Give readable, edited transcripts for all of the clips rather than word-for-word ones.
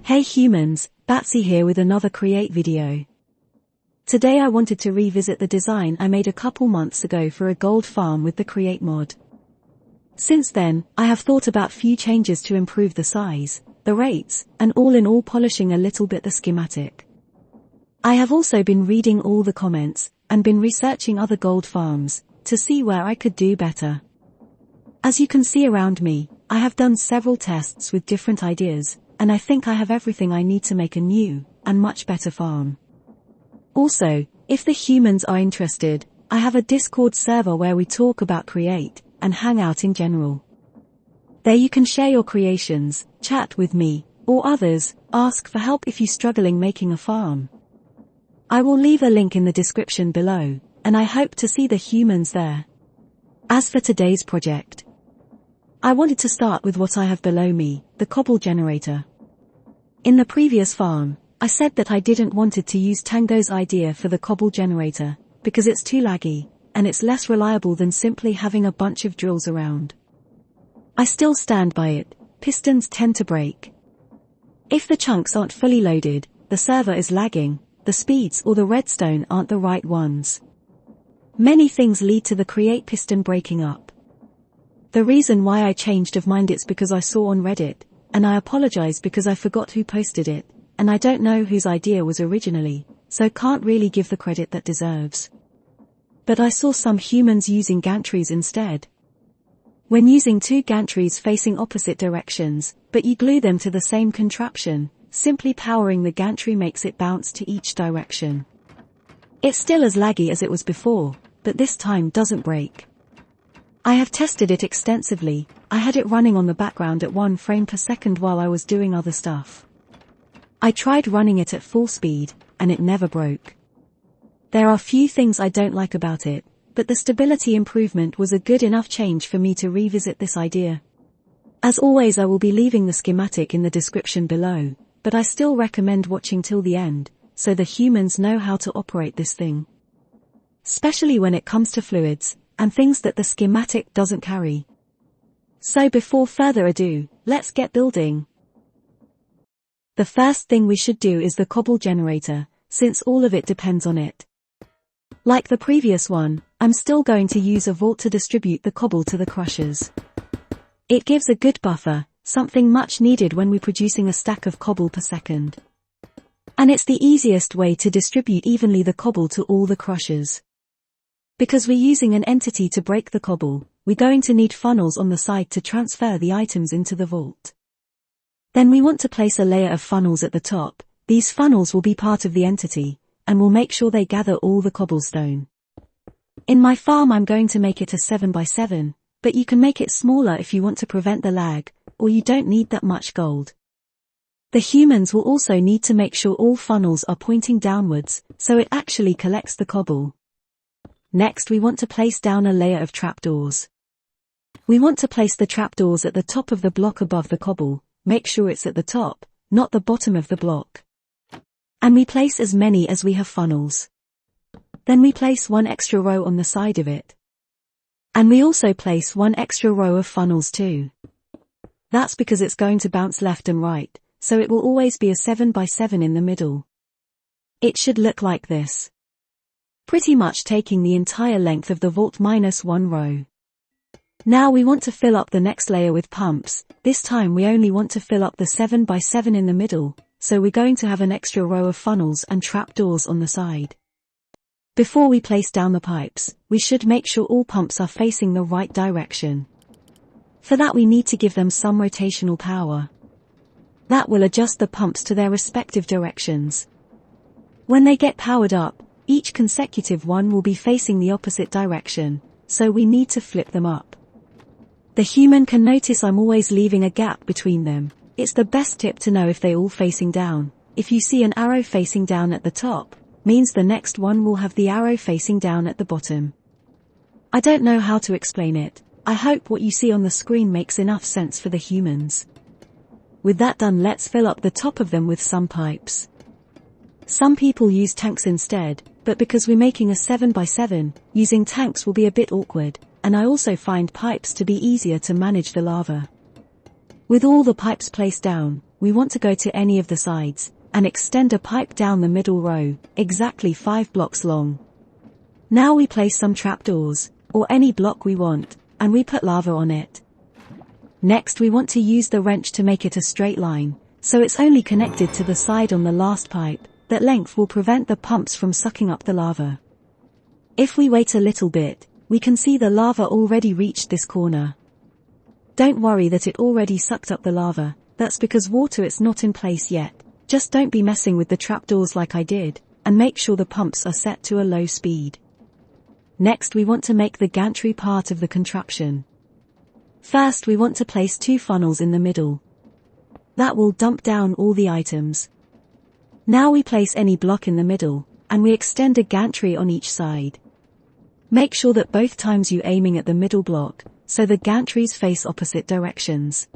Hey humans, Batsy here with another Create video. Today I wanted to revisit the design I made a couple months ago for a gold farm with the Create mod. Since then, I have thought about few changes to improve the size, the rates, and all in all polishing a little bit the schematic. I have also been reading all the comments, and been researching other gold farms, to see where I could do better. As you can see around me, I have done several tests with different ideas, and I think I have everything I need to make a new, and much better farm. Also, if the humans are interested, I have a Discord server where we talk about Create, and hang out in general. There you can share your creations, chat with me, or others, ask for help if you're struggling making a farm. I will leave a link in the description below, and I hope to see the humans there. As for today's project, I wanted to start with what I have below me, the cobble generator. In the previous farm, I said that I didn't wanted to use Tango's idea for the cobble generator, because it's too laggy, and it's less reliable than simply having a bunch of drills around. I still stand by it, pistons tend to break. If the chunks aren't fully loaded, the server is lagging, the speeds or the redstone aren't the right ones. Many things lead to the Create piston breaking up. The reason why I changed of mind it's because I saw on Reddit, and I apologize because I forgot who posted it, and I don't know whose idea was originally, so can't really give the credit that deserves. But I saw some humans using gantries instead. When using two gantries facing opposite directions, but you glue them to the same contraption, simply powering the gantry makes it bounce to each direction. It's still as laggy as it was before, but this time doesn't break. I have tested it extensively. I had it running on the background at 1 frame per second while I was doing other stuff. I tried running it at full speed, and it never broke. There are few things I don't like about it, but the stability improvement was a good enough change for me to revisit this idea. As always, I will be leaving the schematic in the description below, but I still recommend watching till the end, so the humans know how to operate this thing. Especially when it comes to fluids, and things that the schematic doesn't carry. So before further ado, let's get building. The first thing we should do is the cobble generator, since all of it depends on it. Like the previous one, I'm still going to use a vault to distribute the cobble to the crushers. It gives a good buffer, something much needed when we're producing a stack of cobble per second. And it's the easiest way to distribute evenly the cobble to all the crushers. Because we're using an entity to break the cobble, we're going to need funnels on the side to transfer the items into the vault. Then we want to place a layer of funnels at the top. These funnels will be part of the entity, and will make sure they gather all the cobblestone. In my farm I'm going to make it a 7x7, but you can make it smaller if you want to prevent the lag, or you don't need that much gold. The humans will also need to make sure all funnels are pointing downwards, so it actually collects the cobble. Next we want to place down a layer of trapdoors. We want to place the trapdoors at the top of the block above the cobble, make sure it's at the top, not the bottom of the block. And we place as many as we have funnels. Then we place one extra row on the side of it. And we also place one extra row of funnels too. That's because it's going to bounce left and right, so it will always be a 7x7 in the middle. It should look like this. Pretty much taking the entire length of the vault minus one row. Now we want to fill up the next layer with pumps. This time we only want to fill up the 7x7 in the middle, so we're going to have an extra row of funnels and trapdoors on the side. Before we place down the pipes, we should make sure all pumps are facing the right direction. For that we need to give them some rotational power. That will adjust the pumps to their respective directions. When they get powered up, each consecutive one will be facing the opposite direction, so we need to flip them up. The human can notice I'm always leaving a gap between them. It's the best tip to know if they're all facing down. If you see an arrow facing down at the top, means the next one will have the arrow facing down at the bottom. I don't know how to explain it. I hope what you see on the screen makes enough sense for the humans. With that done, let's fill up the top of them with some pipes. Some people use tanks instead, but because we're making a 7x7, using tanks will be a bit awkward, and I also find pipes to be easier to manage the lava. With all the pipes placed down, we want to go to any of the sides, and extend a pipe down the middle row, exactly 5 blocks long. Now we place some trapdoors, or any block we want, and we put lava on it. Next we want to use the wrench to make it a straight line, so it's only connected to the side on the last pipe. That length will prevent the pumps from sucking up the lava. If we wait a little bit, we can see the lava already reached this corner. Don't worry that it already sucked up the lava, that's because water is not in place yet. Just don't be messing with the trapdoors like I did, and make sure the pumps are set to a low speed. Next we want to make the gantry part of the contraption. First we want to place 2 funnels in the middle. That will dump down all the items. Now we place any block in the middle, and we extend a gantry on each side. Make sure that both times you aiming at the middle block, so the gantries face opposite directions.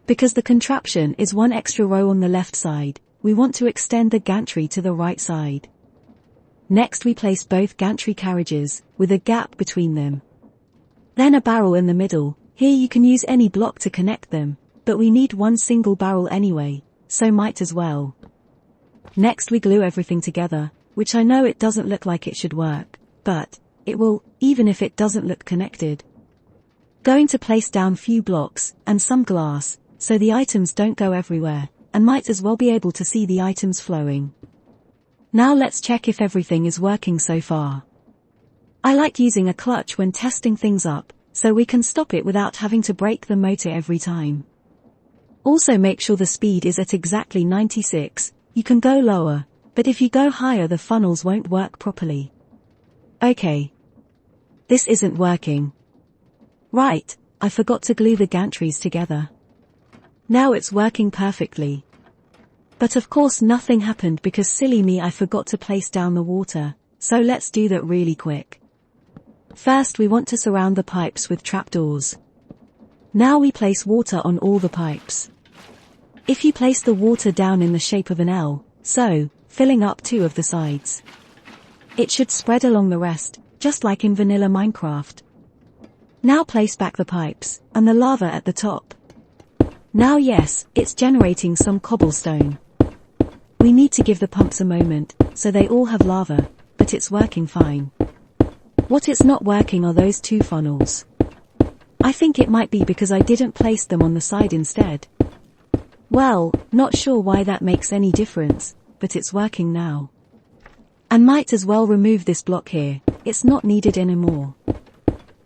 Because the contraption is 1 extra row on the left side, we want to extend the gantry to the right side. Next we place both gantry carriages, with a gap between them. Then a barrel in the middle. Here you can use any block to connect them, but we need 1 single barrel anyway, so might as well. Next we glue everything together, which I know it doesn't look like it should work, but it will, even if it doesn't look connected. Going to place down few blocks, and some glass, so the items don't go everywhere, and might as well be able to see the items flowing. Now let's check if everything is working so far. I like using a clutch when testing things up, so we can stop it without having to break the motor every time. Also make sure the speed is at exactly 96. You can go lower, but if you go higher the funnels won't work properly. Okay. This isn't working. Right, I forgot to glue the gantries together. Now it's working perfectly. But of course nothing happened because silly me I forgot to place down the water, so let's do that really quick. First we want to surround the pipes with trapdoors. Now we place water on all the pipes. If you place the water down in the shape of an L, so, filling up 2 of the sides, it should spread along the rest, just like in vanilla Minecraft. Now place back the pipes, and the lava at the top. Now yes, it's generating some cobblestone. We need to give the pumps a moment, so they all have lava, but it's working fine. What it's not working are those 2 funnels. I think it might be because I didn't place them on the side instead. Well, not sure why that makes any difference, but it's working now. And might as well remove this block here, it's not needed anymore.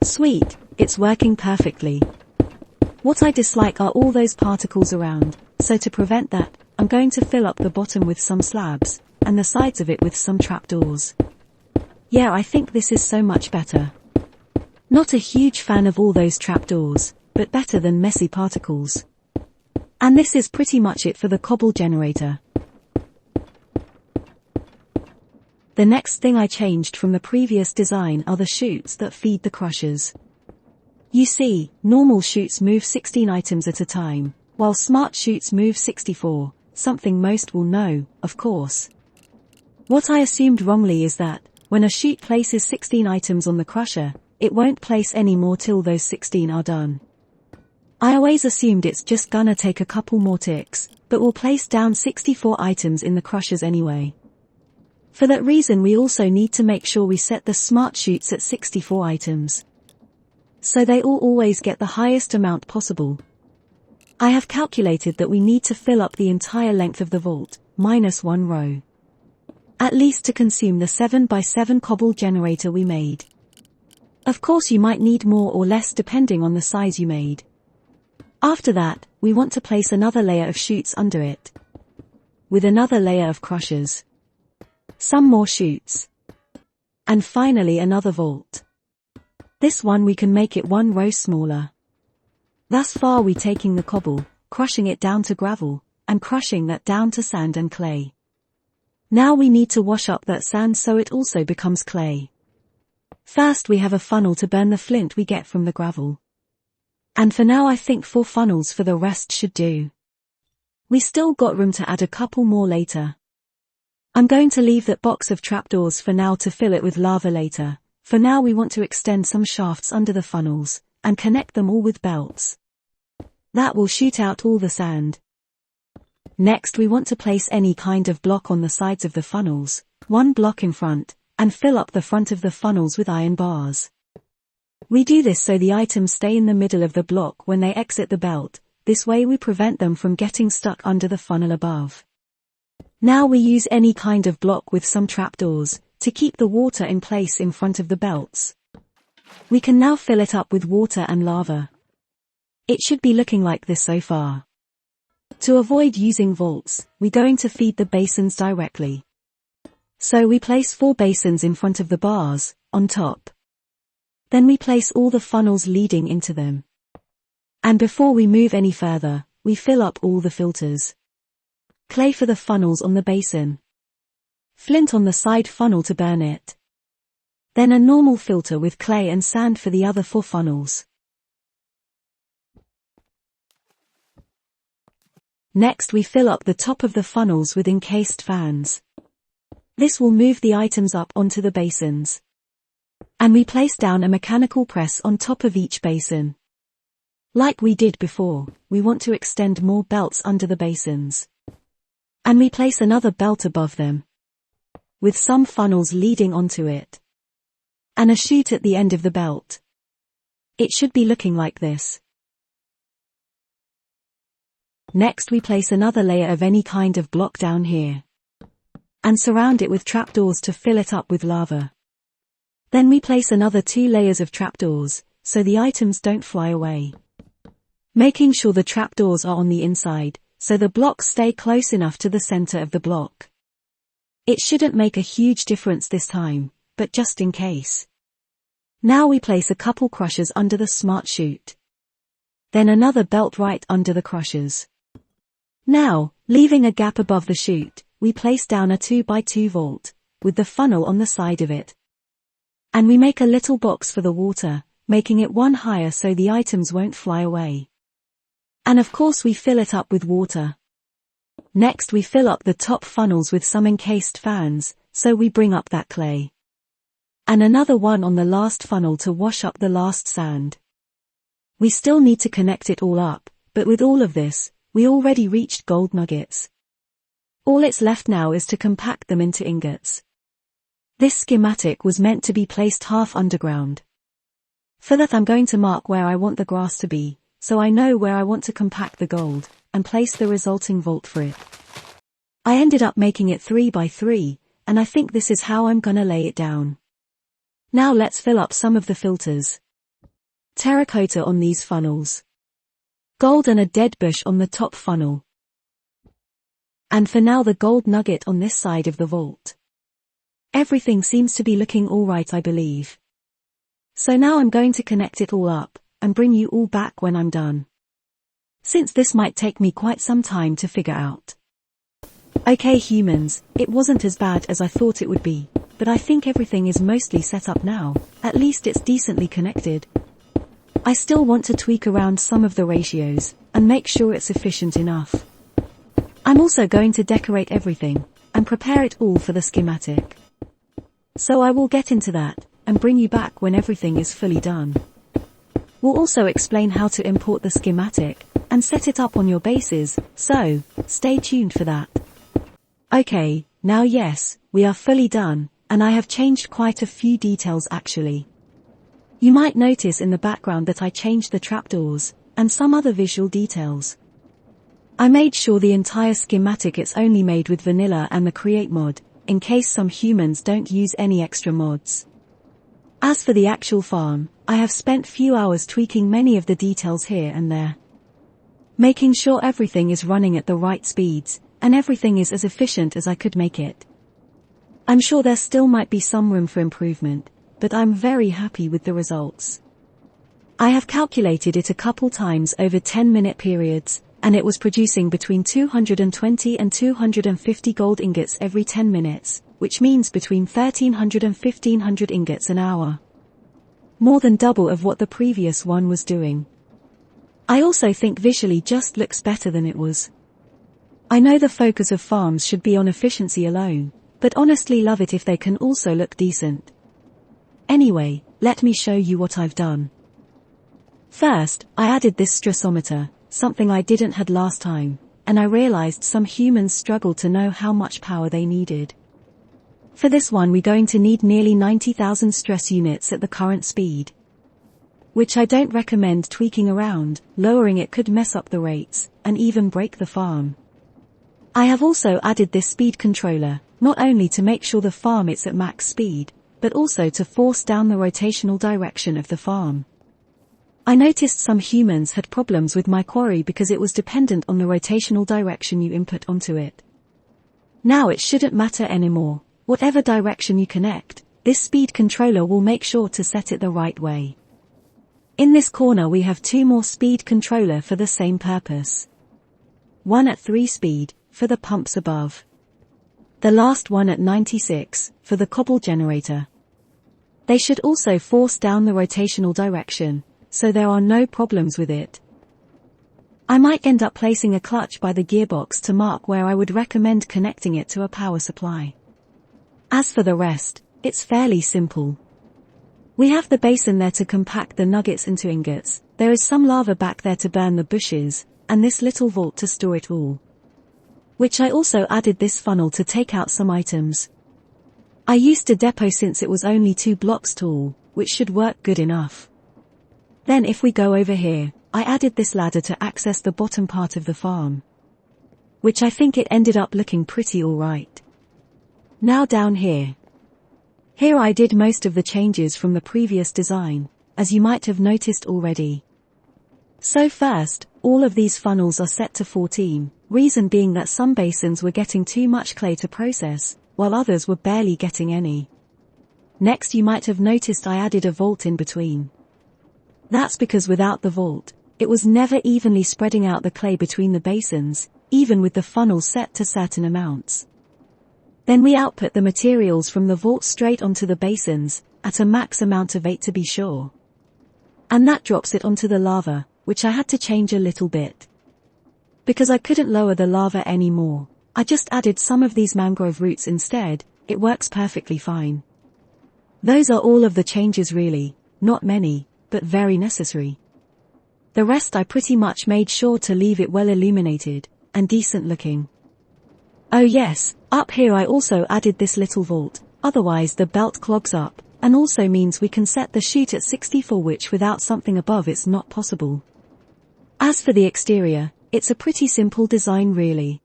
Sweet, it's working perfectly. What I dislike are all those particles around, so to prevent that, I'm going to fill up the bottom with some slabs, and the sides of it with some trapdoors. Yeah, I think this is so much better. Not a huge fan of all those trapdoors, but better than messy particles. And this is pretty much it for the cobble generator. The next thing I changed from the previous design are the chutes that feed the crushers. You see, normal chutes move 16 items at a time, while smart chutes move 64, something most will know, of course. What I assumed wrongly is that, when a chute places 16 items on the crusher, it won't place any more till those 16 are done. I always assumed it's just gonna take a couple more ticks, but we'll place down 64 items in the crushers anyway. For that reason we also need to make sure we set the smart chutes at 64 items. So they all always get the highest amount possible. I have calculated that we need to fill up the entire length of the vault, minus 1 row. At least to consume the 7x7 cobble generator we made. Of course you might need more or less depending on the size you made. After that, we want to place another layer of chutes under it. With another layer of crushers. Some more chutes. And finally another vault. This one we can make it 1 row smaller. Thus far we taking the cobble, crushing it down to gravel, and crushing that down to sand and clay. Now we need to wash up that sand so it also becomes clay. First we have a funnel to burn the flint we get from the gravel. And for now I think 4 funnels for the rest should do. We still got room to add a couple more later. I'm going to leave that box of trapdoors for now to fill it with lava later. For now we want to extend some shafts under the funnels, and connect them all with belts. That will shoot out all the sand. Next we want to place any kind of block on the sides of the funnels, one block in front, and fill up the front of the funnels with iron bars. We do this so the items stay in the middle of the block when they exit the belt, this way we prevent them from getting stuck under the funnel above. Now we use any kind of block with some trapdoors, to keep the water in place in front of the belts. We can now fill it up with water and lava. It should be looking like this so far. To avoid using vaults, we're going to feed the basins directly. So we place 4 basins in front of the bars, on top. Then we place all the funnels leading into them. And before we move any further, we fill up all the filters. Clay for the funnels on the basin. Flint on the side funnel to burn it. Then a normal filter with clay and sand for the other 4 funnels. Next we fill up the top of the funnels with encased fans. This will move the items up onto the basins. And we place down a mechanical press on top of each basin. Like we did before, we want to extend more belts under the basins. And we place another belt above them, with some funnels leading onto it. And a chute at the end of the belt. It should be looking like this. Next we place another layer of any kind of block down here. And surround it with trapdoors to fill it up with lava. Then we place another 2 layers of trapdoors, so the items don't fly away. Making sure the trapdoors are on the inside, so the blocks stay close enough to the center of the block. It shouldn't make a huge difference this time, but just in case. Now we place a couple crushers under the smart chute. Then another belt right under the crushers. Now, leaving a gap above the chute, we place down a 2x2 vault, with the funnel on the side of it. And we make a little box for the water, making it one higher so the items won't fly away. And of course we fill it up with water. Next we fill up the top funnels with some encased fans, so we bring up that clay. And another one on the last funnel to wash up the last sand. We still need to connect it all up, but with all of this, we already reached gold nuggets. All it's left now is to compact them into ingots. This schematic was meant to be placed half underground. For that I'm going to mark where I want the grass to be, so I know where I want to compact the gold, and place the resulting vault for it. I ended up making it 3x3, and I think this is how I'm gonna lay it down. Now let's fill up some of the filters. Terracotta on these funnels. Gold and a dead bush on the top funnel. And for now the gold nugget on this side of the vault. Everything seems to be looking alright, I believe. So now I'm going to connect it all up, and bring you all back when I'm done. Since this might take me quite some time to figure out. Okay humans, it wasn't as bad as I thought it would be, but I think everything is mostly set up now, at least it's decently connected. I still want to tweak around some of the ratios, and make sure it's efficient enough. I'm also going to decorate everything, and prepare it all for the schematic. So I will get into that, and bring you back when everything is fully done. We'll also explain how to import the schematic, and set it up on your bases, so, stay tuned for that. Okay, now yes, we are fully done, and I have changed quite a few details actually. You might notice in the background that I changed the trapdoors, and some other visual details. I made sure the entire schematic is only made with vanilla and the Create mod, in case some humans don't use any extra mods. As for the actual farm, I have spent few hours tweaking many of the details here and there. Making sure everything is running at the right speeds, and everything is as efficient as I could make it. I'm sure there still might be some room for improvement, but I'm very happy with the results. I have calculated it a couple times over 10-minute periods, and it was producing between 220 and 250 gold ingots every 10 minutes, which means between 1300 and 1500 ingots an hour. More than double of what the previous one was doing. I also think visually just looks better than it was. I know the focus of farms should be on efficiency alone, but honestly love it if they can also look decent. Anyway, let me show you what I've done. First, I added this stressometer, something I didn't had last time, and I realized some humans struggled to know how much power they needed. For this one we're going to need nearly 90,000 stress units at the current speed, which I don't recommend tweaking around. Lowering it could mess up the rates, and even break the farm. I have also added this speed controller, not only to make sure the farm is at max speed, but also to force down the rotational direction of the farm. I noticed some humans had problems with my quarry because it was dependent on the rotational direction you input onto it. Now it shouldn't matter anymore. Whatever direction you connect, this speed controller will make sure to set it the right way. In this corner we have two more speed controller for the same purpose. One at 3 speed, for the pumps above. The last one at 96, for the cobble generator. They should also force down the rotational direction, so there are no problems with it. I might end up placing a clutch by the gearbox to mark where I would recommend connecting it to a power supply. As for the rest, it's fairly simple. We have the basin there to compact the nuggets into ingots, there is some lava back there to burn the bushes, and this little vault to store it all. Which I also added this funnel to take out some items. I used a depot since it was only 2 blocks tall, which should work good enough. Then if we go over here, I added this ladder to access the bottom part of the farm, which I think it ended up looking pretty alright. Now down here. Here I did most of the changes from the previous design, as you might have noticed already. So first, all of these funnels are set to 14, reason being that some basins were getting too much clay to process, while others were barely getting any. Next you might have noticed I added a vault in between. That's because without the vault, it was never evenly spreading out the clay between the basins, even with the funnels set to certain amounts. Then we output the materials from the vault straight onto the basins, at a max amount of 8 to be sure. And that drops it onto the lava, which I had to change a little bit. Because I couldn't lower the lava anymore, I just added some of these mangrove roots instead. It works perfectly fine. Those are all of the changes really, not many, but very necessary. The rest I pretty much made sure to leave it well illuminated, and decent looking. Oh yes, up here I also added this little vault, otherwise the belt clogs up, and also means we can set the chute at 64, which without something above it's not possible. As for the exterior, it's a pretty simple design really.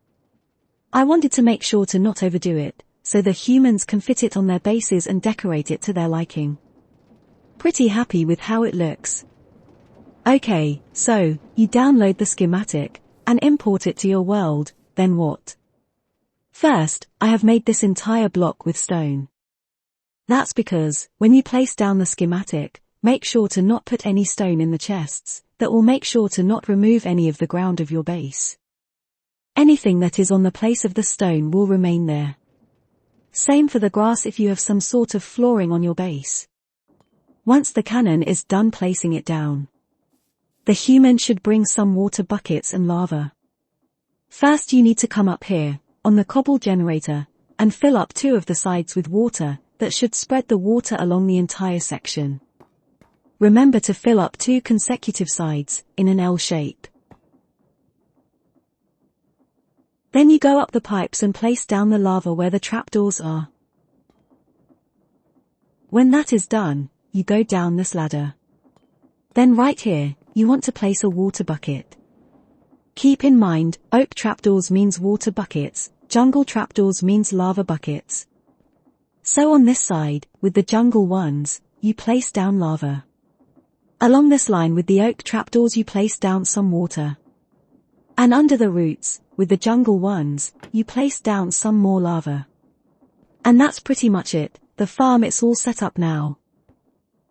I wanted to make sure to not overdo it, so the humans can fit it on their bases and decorate it to their liking. Pretty happy with how it looks. Okay, so, you download the schematic, and import it to your world, then what? First, I have made this entire block with stone. That's because, when you place down the schematic, make sure to not put any stone in the chests, that will make sure to not remove any of the ground of your base. Anything that is on the place of the stone will remain there. Same for the grass if you have some sort of flooring on your base. Once the cannon is done placing it down, the human should bring some water buckets and lava. First you need to come up here, on the cobble generator, and fill up 2 of the sides with water, that should spread the water along the entire section. Remember to fill up 2 consecutive sides, in an L shape. Then you go up the pipes and place down the lava where the trapdoors are. When that is done, you go down this ladder. Then right here, you want to place a water bucket. Keep in mind, oak trapdoors means water buckets, jungle trapdoors means lava buckets. So on this side, with the jungle ones, you place down lava. Along this line with the oak trapdoors you place down some water. And under the roots, with the jungle ones, you place down some more lava. And that's pretty much it, the farm it's all set up now.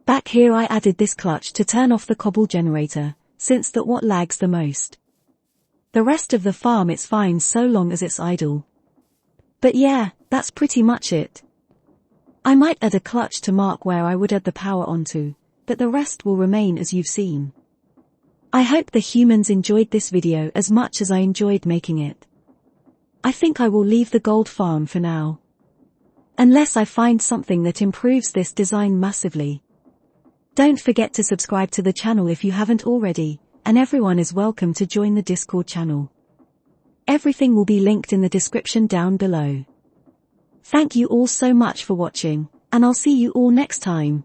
Back here I added this clutch to turn off the cobble generator, since that's what lags the most. The rest of the farm it's fine so long as it's idle. But yeah, that's pretty much it. I might add a clutch to mark where I would add the power onto, but the rest will remain as you've seen. I hope the humans enjoyed this video as much as I enjoyed making it. I think I will leave the gold farm for now. Unless I find something that improves this design massively. Don't forget to subscribe to the channel if you haven't already, and everyone is welcome to join the Discord channel. Everything will be linked in the description down below. Thank you all so much for watching, and I'll see you all next time.